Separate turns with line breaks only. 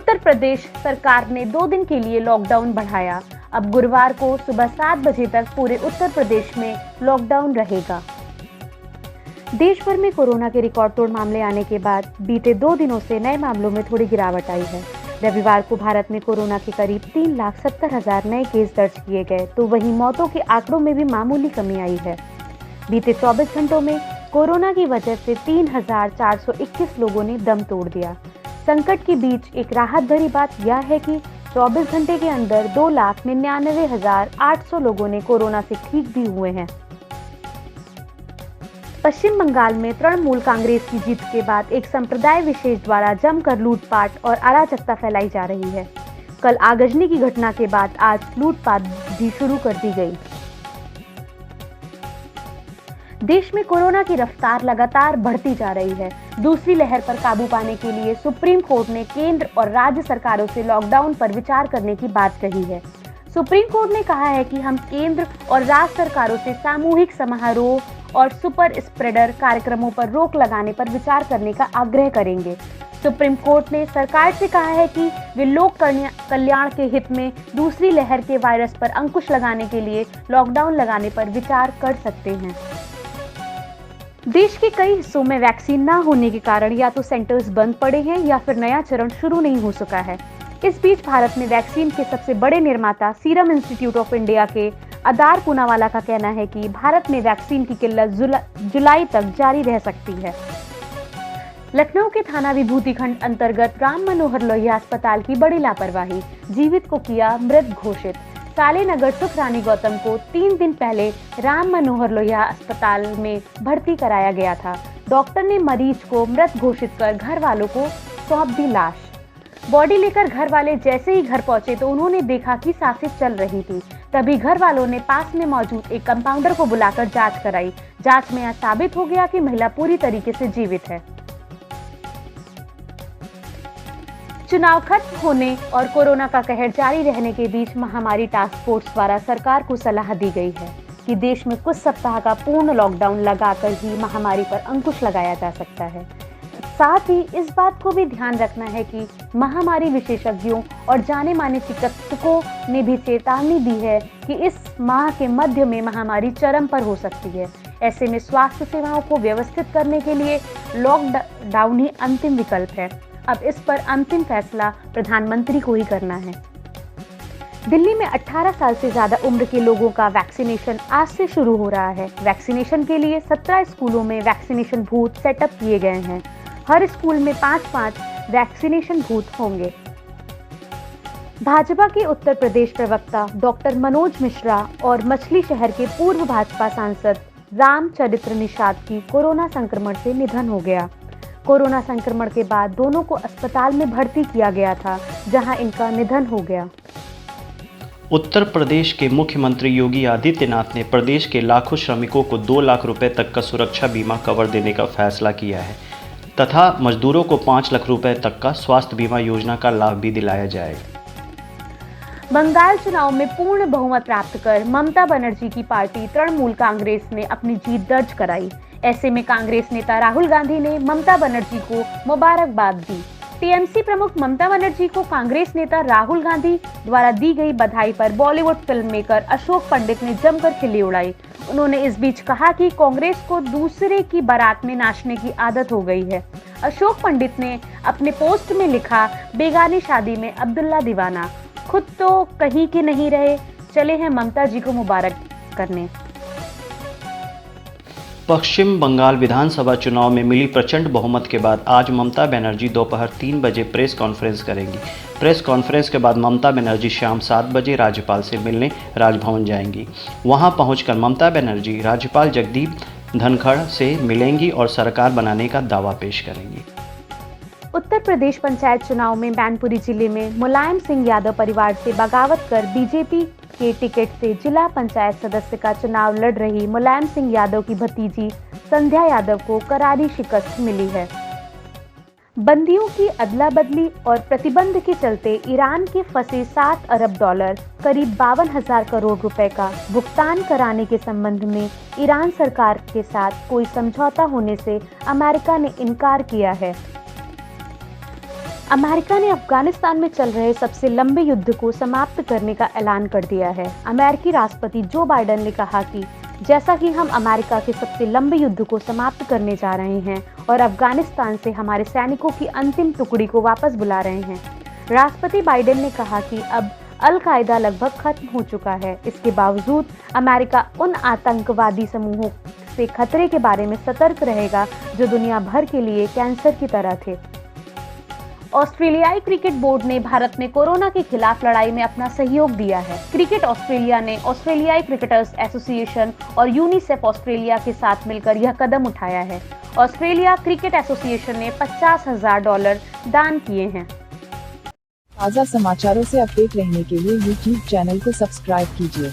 उत्तर प्रदेश सरकार ने 2 दिन के लिए लॉकडाउन बढ़ाया। अब गुरुवार को सुबह 7 बजे तक पूरे उत्तर प्रदेश में लॉकडाउन रहेगा। देश भर में कोरोना के रिकॉर्ड तोड़ मामले आने के बाद बीते 2 दिनों से नए मामलों में थोड़ी गिरावट आई है। रविवार को भारत में कोरोना के करीब 3,70,000 नए केस दर्ज किए गए, तो वहीं मौतों के आंकड़ों में भी मामूली कमी आई है। बीते 24 घंटों में कोरोना की वजह से 3,421 लोगों ने दम तोड़ दिया। संकट के बीच एक राहत भरी बात यह है कि 24 घंटे के अंदर 2,99,800 लोगों ने कोरोना से ठीक भी हुए हैं। पश्चिम बंगाल में तृणमूल कांग्रेस की जीत के बाद एक संप्रदाय विशेष द्वारा जमकर लूटपाट और अराजकता फैलाई जा रही है। कल आगजनी की घटना के बाद आज लूटपाट भी शुरू कर दी गई। देश में कोरोना की रफ्तार लगातार बढ़ती जा रही है। दूसरी लहर पर काबू पाने के लिए सुप्रीम कोर्ट ने केंद्र और राज्य सरकारों से लॉकडाउन पर विचार करने की बात कही है। सुप्रीम कोर्ट ने कहा है कि हम केंद्र और राज्य सरकारों से सामूहिक समारोह और सुपर स्प्रेडर कार्यक्रमों पर रोक लगाने पर विचार करने का आग्रह करेंगे। सुप्रीम कोर्ट ने सरकार से कहा है कि वे लोक कल्याण के हित में दूसरी लहर के वायरस पर अंकुश लगाने के लिए लॉकडाउन लगाने पर विचार कर सकते हैं। देश के कई हिस्सों में वैक्सीन न होने के कारण या तो सेंटर्स बंद पड़े हैं या फिर नया चरण शुरू नहीं हो सका है। इस बीच भारत में वैक्सीन के सबसे बड़े निर्माता सीरम इंस्टीट्यूट ऑफ इंडिया के अदार पूनावाला का कहना है कि भारत में वैक्सीन की किल्लत जुलाई तक जारी रह सकती है। लखनऊ के थाना विभूति खंड अंतर्गत राम मनोहर लोहिया अस्पताल की बड़ी लापरवाही, जीवित को किया मृत घोषित। साले नगर सुख रानी गौतम को 3 दिन पहले राम मनोहर लोहिया अस्पताल में भर्ती कराया गया था। डॉक्टर ने मरीज को मृत घोषित कर घर वालों को सौंप दी लाश। बॉडी लेकर घर वाले जैसे ही घर पहुंचे तो उन्होंने देखा कि सांसें चल रही थी। तभी घर वालों ने पास में मौजूद एक कंपाउंडर को बुलाकर जांच कराई। जांच में यह साबित हो गया कि महिला पूरी तरीके से जीवित है। चुनाव खत्म होने और कोरोना का कहर जारी रहने के बीच महामारी टास्क फोर्स द्वारा सरकार को सलाह दी गई है कि देश में कुछ सप्ताह का पूर्ण लॉकडाउन लगाकर ही महामारी पर अंकुश लगाया जा सकता है। साथ ही इस बात को भी ध्यान रखना है कि महामारी विशेषज्ञों और जाने माने चिकित्सकों ने भी चेतावनी दी है कि इस माह के मध्य में महामारी चरम पर हो सकती है। ऐसे में स्वास्थ्य सेवाओं को व्यवस्थित करने के लिए लॉकडाउन ही अंतिम विकल्प है। अब इस पर अंतिम फैसला प्रधानमंत्री को ही करना है। दिल्ली में 18 साल से ज्यादा उम्र के लोगों का वैक्सीनेशन आज से शुरू हो रहा है। वैक्सीनेशन के लिए 17 स्कूलों में वैक्सीनेशन बूथ सेटअप किए गए हैं। हर स्कूल में 5-5 वैक्सीनेशन बूथ होंगे। भाजपा के उत्तर प्रदेश प्रवक्ता डॉक्टर मनोज मिश्रा और मछली शहर के पूर्व भाजपा सांसद रामचरित्र निषाद की कोरोना संक्रमण से निधन हो गया। कोरोना संक्रमण के बाद दोनों को अस्पताल में भर्ती किया गया था, जहां इनका निधन हो गया।
उत्तर प्रदेश के मुख्यमंत्री योगी आदित्यनाथ ने प्रदेश के लाखों श्रमिकों को 2 लाख रुपए तक का सुरक्षा बीमा कवर देने का फैसला किया है तथा मजदूरों को 5 लाख रुपए तक का स्वास्थ्य बीमा योजना का लाभ भी दिलाया जाएगा।
बंगाल चुनाव में पूर्ण बहुमत प्राप्त कर ममता बनर्जी की पार्टी तृणमूल कांग्रेस ने अपनी जीत दर्ज कराई। ऐसे में कांग्रेस नेता राहुल गांधी ने ममता बनर्जी को मुबारकबाद दी। टीएमसी प्रमुख ममता बनर्जी को कांग्रेस नेता राहुल गांधी द्वारा दी गई बधाई पर बॉलीवुड फिल्म मेकर अशोक पंडित ने जमकर खिल्ली उड़ाई। उन्होंने इस बीच कहा कि कांग्रेस को दूसरे की बारात में नाचने की आदत हो गई है। अशोक पंडित ने अपने पोस्ट में लिखा, बेगानी शादी में अब्दुल्ला दीवाना, खुद तो कहीं के नहीं रहे, चले हैं ममता जी को मुबारक करने।
पश्चिम बंगाल विधानसभा चुनाव में मिली प्रचंड बहुमत के बाद आज ममता बनर्जी दोपहर 3 बजे प्रेस कॉन्फ्रेंस करेंगी। प्रेस कॉन्फ्रेंस के बाद ममता बनर्जी शाम 7 बजे राज्यपाल से मिलने राजभवन जाएंगी। वहां पहुंचकर ममता बनर्जी राज्यपाल जगदीप धनखड़ से मिलेंगी और सरकार बनाने का दावा पेश करेंगी।
उत्तर प्रदेश पंचायत चुनाव में मैनपुरी जिले में मुलायम सिंह यादव परिवार से बगावत कर बीजेपी के टिकट से जिला पंचायत सदस्य का चुनाव लड़ रही मुलायम सिंह यादव की भतीजी संध्या यादव को करारी शिकस्त मिली है। बंदियों की अदला बदली और प्रतिबंध के चलते ईरान के फंसे $7 अरब करीब 52,000 करोड़ रुपए का भुगतान कराने के संबंध में ईरान सरकार के साथ कोई समझौता होने से अमेरिका ने इनकार किया है। अमेरिका ने अफगानिस्तान में चल रहे सबसे लंबे युद्ध को समाप्त करने का ऐलान कर दिया है। अमेरिकी राष्ट्रपति जो बाइडेन ने कहा कि जैसा कि हम अमेरिका के सबसे लंबे युद्ध को समाप्त करने जा रहे हैं और अफगानिस्तान से हमारे सैनिकों की अंतिम टुकड़ी को वापस बुला रहे हैं। राष्ट्रपति बाइडेन ने कहा कि अब अल-कायदा लगभग खत्म हो चुका है। इसके बावजूद अमेरिका उन आतंकवादी समूहों से खतरे के बारे में सतर्क रहेगा जो दुनिया भर के लिए कैंसर की तरह थे। ऑस्ट्रेलियाई क्रिकेट बोर्ड ने भारत में कोरोना के खिलाफ लड़ाई में अपना सहयोग दिया है। क्रिकेट ऑस्ट्रेलिया ने ऑस्ट्रेलियाई क्रिकेटर्स एसोसिएशन और यूनिसेफ ऑस्ट्रेलिया के साथ मिलकर यह कदम उठाया है। ऑस्ट्रेलिया क्रिकेट एसोसिएशन ने $50,000 दान किए हैं।
ताज़ा समाचारों से अपडेट रहने के लिए YouTube चैनल को सब्सक्राइब कीजिए।